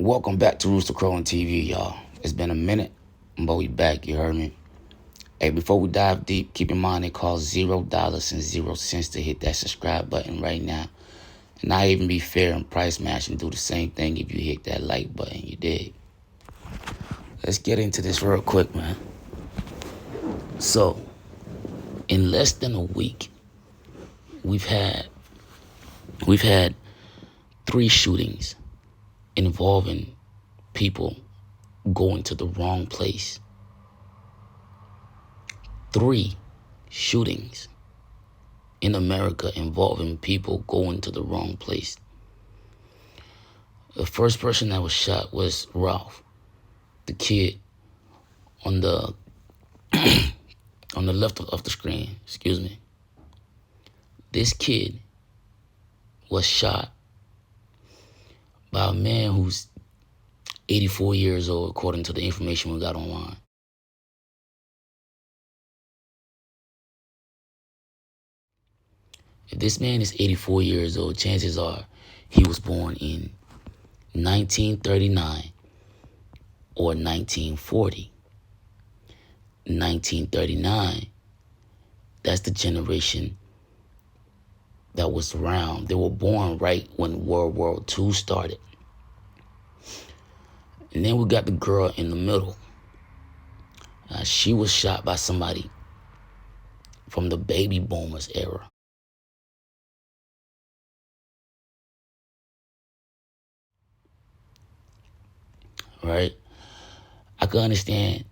Welcome back to Rooster Crowing TV, y'all. It's been a minute, but we back, you heard me? Hey, before we dive deep, keep in mind it costs $0.00 to hit that subscribe button right now. And I even be fair and price match and do the same thing if you hit that like button, you dig? Let's get into this real quick, man. So, in less than a week, we've had 3 shootings involving people going to the wrong place. 3 shootings in America involving people going to the wrong place. The first person that was shot was Ralph, the kid on the on the left of the screen, excuse me. This kid was shot by a man who's 84 years old, according to the information we got online. If this man is 84 years old, chances are he was born in 1939 or 1940. 1939, that's the generation that was around. They were born right when World War II started. And then we got the girl in the middle. She was shot by somebody from the baby boomers era. Right? I can understand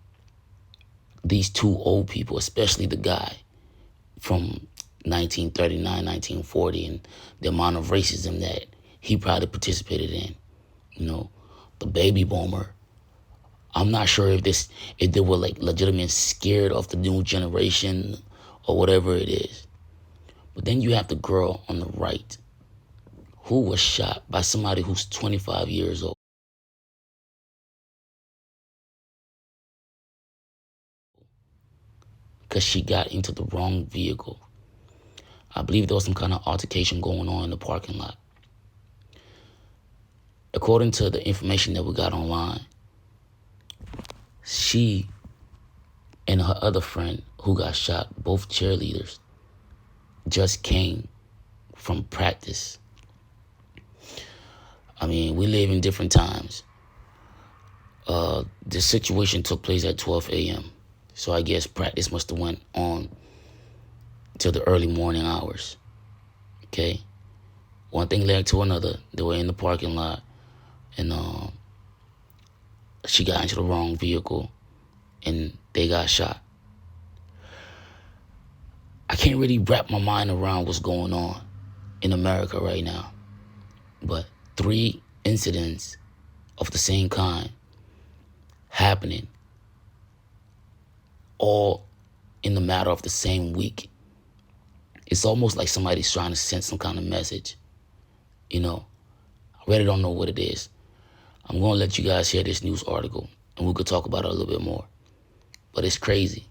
these 2 old people, especially the guy from 1939, 1940, and the amount of racism that he probably participated in. You know, the baby boomer. I'm not sure if they were like legitimately scared of the new generation or whatever it is. But then you have the girl on the right who was shot by somebody who's 25 years old. Because she got into the wrong vehicle. I believe there was some kind of altercation going on in the parking lot. According to the information that we got online, she and her other friend who got shot, both cheerleaders, just came from practice. I mean, we live in different times. This situation took place at 12 a.m. So I guess practice must have went on till the early morning hours. Okay? One thing led to another. They were in the parking lot, and she got into the wrong vehicle, and they got shot. I can't really wrap my mind around what's going on in America right now. But 3 incidents of the same kind happening all in the matter of the same week. It's almost like somebody's trying to send some kind of message. You know, I really don't know what it is. I'm going to let you guys hear this news article, and we could talk about it a little bit more. But it's crazy.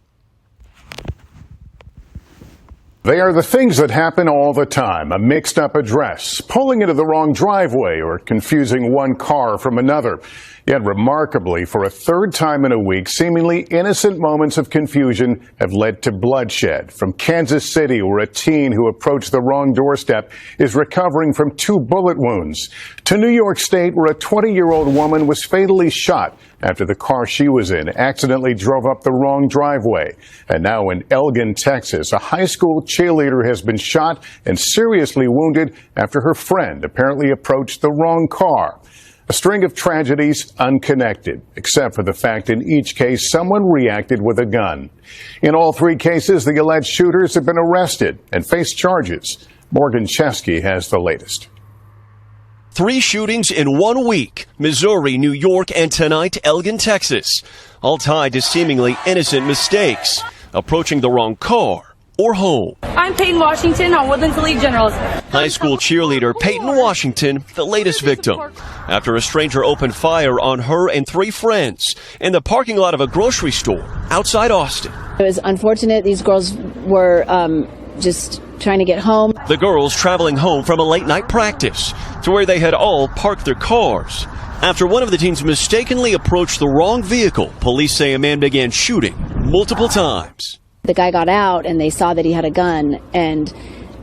They are the things that happen all the time. A mixed-up address, pulling into the wrong driveway, or confusing one car from another. Yet remarkably, for a 3rd time in a week, seemingly innocent moments of confusion have led to bloodshed. From Kansas City, where a teen who approached the wrong doorstep is recovering from 2 bullet wounds, to New York State, where a 20-year-old woman was fatally shot after the car she was in accidentally drove up the wrong driveway. And now in Elgin, Texas, a high school cheerleader has been shot and seriously wounded after her friend apparently approached the wrong car. A string of tragedies unconnected, except for the fact in each case someone reacted with a gun. In all 3 cases, the alleged shooters have been arrested and face charges. Morgan Chesky has the latest. 3 shootings in 1 week: Missouri, New York, and tonight, Elgin, Texas. All tied to seemingly innocent mistakes, approaching the wrong car or home. I'm Payton Washington on Woodland to Lead Generals. High school cheerleader Payton Washington, the latest victim, after a stranger opened fire on her and 3 friends in the parking lot of a grocery store outside Austin. It was unfortunate. These girls were just trying to get home. The girls traveling home from a late night practice to where they had all parked their cars. After one of the teens mistakenly approached the wrong vehicle, police say a man began shooting multiple times. The guy got out and they saw that he had a gun, and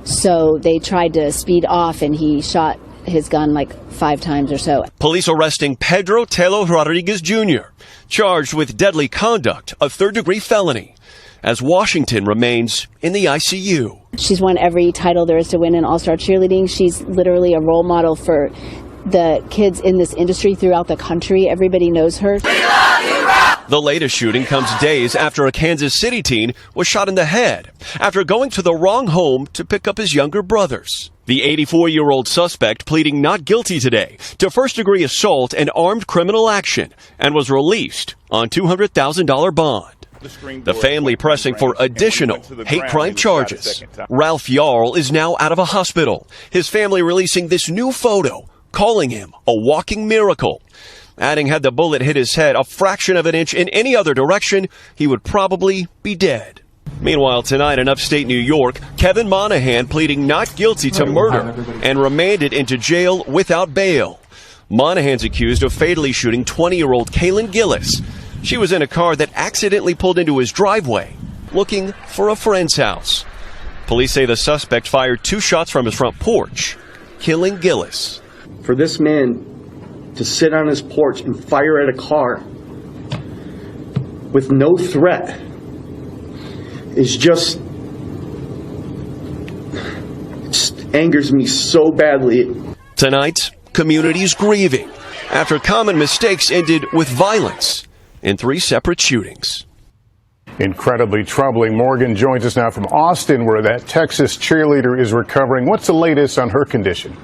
so they tried to speed off, and he shot his gun like 5 times or so. Police arresting Pedro Telo Rodriguez Jr., charged with deadly conduct, a third-degree felony, as Washington remains in the ICU. She's won every title there is to win in all-star cheerleading. She's literally a role model for the kids in this industry throughout the country. Everybody knows her. The latest shooting comes days after a Kansas City teen was shot in the head after going to the wrong home to pick up his younger brothers. The 84-year-old suspect pleading not guilty today to first-degree assault and armed criminal action and was released on $200,000 bond. The family pressing for additional hate crime charges. Ralph Yarl is now out of a hospital. His family releasing this new photo, calling him a walking miracle. Adding, had the bullet hit his head a fraction of an inch in any other direction, he would probably be dead. Meanwhile, tonight in upstate New York, Kevin Monahan pleading not guilty to murder and remanded into jail without bail. Monahan's accused of fatally shooting 20-year-old Kaylin Gillis. She was in a car that accidentally pulled into his driveway, looking for a friend's house. Police say the suspect fired 2 shots from his front porch, killing Gillis. For this man to sit on his porch and fire at a car with no threat is just angers me so badly. Tonight, communities grieving after common mistakes ended with violence in 3 separate shootings. Incredibly troubling. Morgan joins us now from Austin, where that Texas cheerleader is recovering. What's the latest on her condition?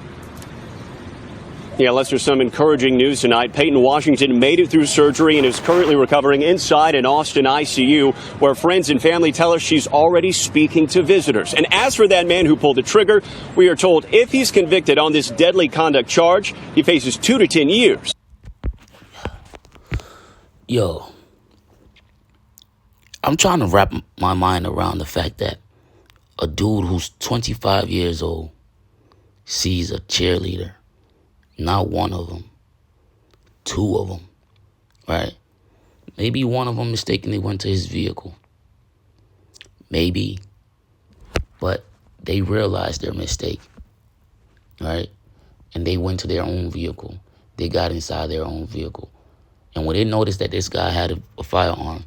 Yeah, Lester, some encouraging news tonight. Payton, Washington made it through surgery and is currently recovering inside an Austin ICU, where friends and family tell us she's already speaking to visitors. And as for that man who pulled the trigger, we are told if he's convicted on this deadly conduct charge, he faces 2 to 10 years. Yo, I'm trying to wrap my mind around the fact that a dude who's 25 years old sees a cheerleader. Not one of them, 2 of them, right? Maybe one of them mistakenly went to his vehicle. Maybe. But they realized their mistake, right? And they went to their own vehicle. They got inside their own vehicle. And when they noticed that this guy had a firearm,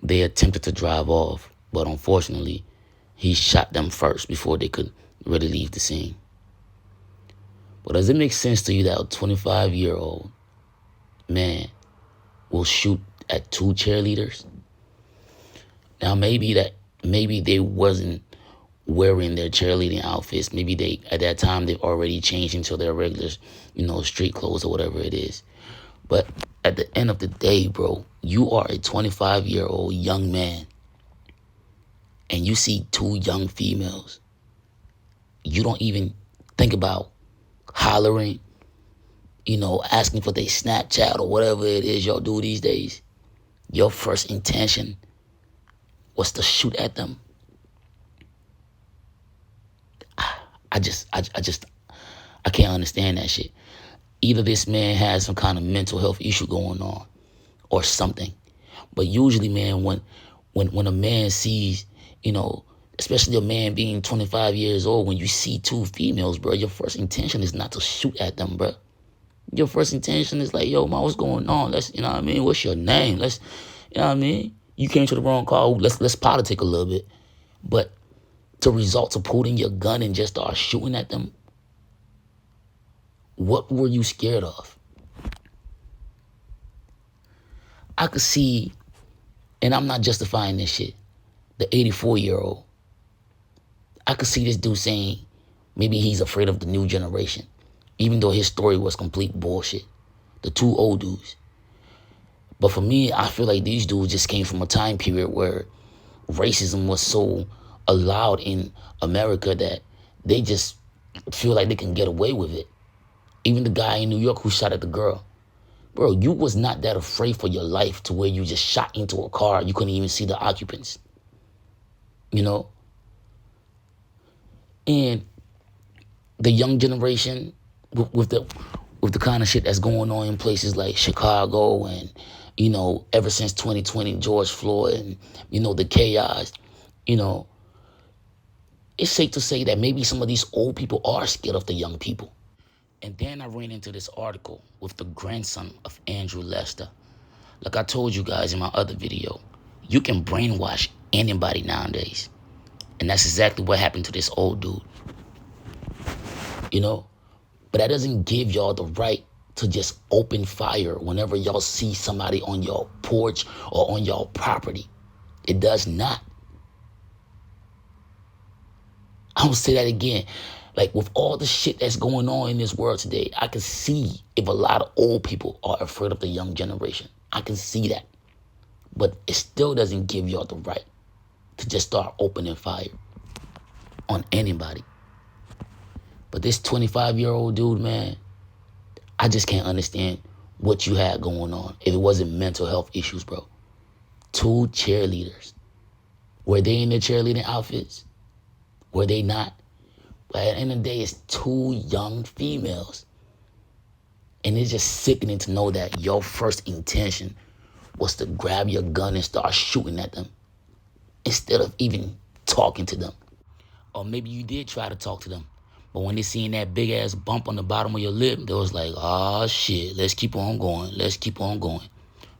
they attempted to drive off. But unfortunately, he shot them first before they could really leave the scene. But does it make sense to you that a 25-year-old man will shoot at 2 cheerleaders? Now, maybe they wasn't wearing their cheerleading outfits. Maybe they, at that time, they've already changed into their regular, street clothes or whatever it is. But at the end of the day, bro, you are a 25-year-old young man and you see 2 young females. You don't even think about hollering, asking for their Snapchat or whatever it is y'all do these days. Your first intention was to shoot at them. I can't understand that shit. Either this man has some kind of mental health issue going on or something. But usually, man, when a man sees, especially a man being 25 years old, when you see 2 females, bro, your first intention is not to shoot at them, bro. Your first intention is like, yo, man, what's going on? What's your name? You came to the wrong call. Let's politic a little bit. But to result to pulling your gun and just start shooting at them, what were you scared of? I could see, and I'm not justifying this shit, the 84-year-old. I could see this dude saying maybe he's afraid of the new generation, even though his story was complete bullshit. The 2 old dudes. But for me, I feel like these dudes just came from a time period where racism was so allowed in America that they just feel like they can get away with it. Even the guy in New York who shot at the girl. Bro, you was not that afraid for your life to where you just shot into a car. You couldn't even see the occupants. And the young generation with with the kind of shit that's going on in places like Chicago and, you know, ever since 2020, George Floyd and, you know, the chaos, you know, it's safe to say that maybe some of these old people are scared of the young people. And then I ran into this article with the grandson of Andrew Lester. Like I told you guys in my other video, you can brainwash anybody nowadays. And that's exactly what happened to this old dude. You know? But that doesn't give y'all the right to just open fire whenever y'all see somebody on your porch or on your property. It does not. I'm gonna say that again. Like, with all the shit that's going on in this world today, I can see if a lot of old people are afraid of the young generation. I can see that. But it still doesn't give y'all the right to just start opening fire on anybody. But this 25-year-old dude, man, I just can't understand what you had going on if it wasn't mental health issues, bro. 2 cheerleaders. Were they in their cheerleading outfits? Were they not? But at the end of the day, it's 2 young females. And it's just sickening to know that your first intention was to grab your gun and start shooting at them instead of even talking to them. Or maybe you did try to talk to them, but when they seen that big ass bump on the bottom of your lip, they was like, oh shit, let's keep on going. Let's keep on going.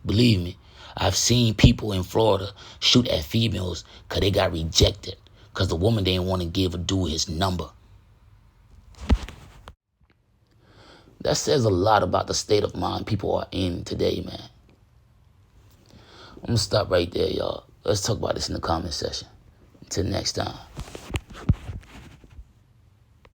Believe me, I've seen people in Florida shoot at females because they got rejected because the woman didn't want to give a dude his number. That says a lot about the state of mind people are in today, man. I'm going to stop right there, y'all. Let's talk about this in the comment section. Until next time.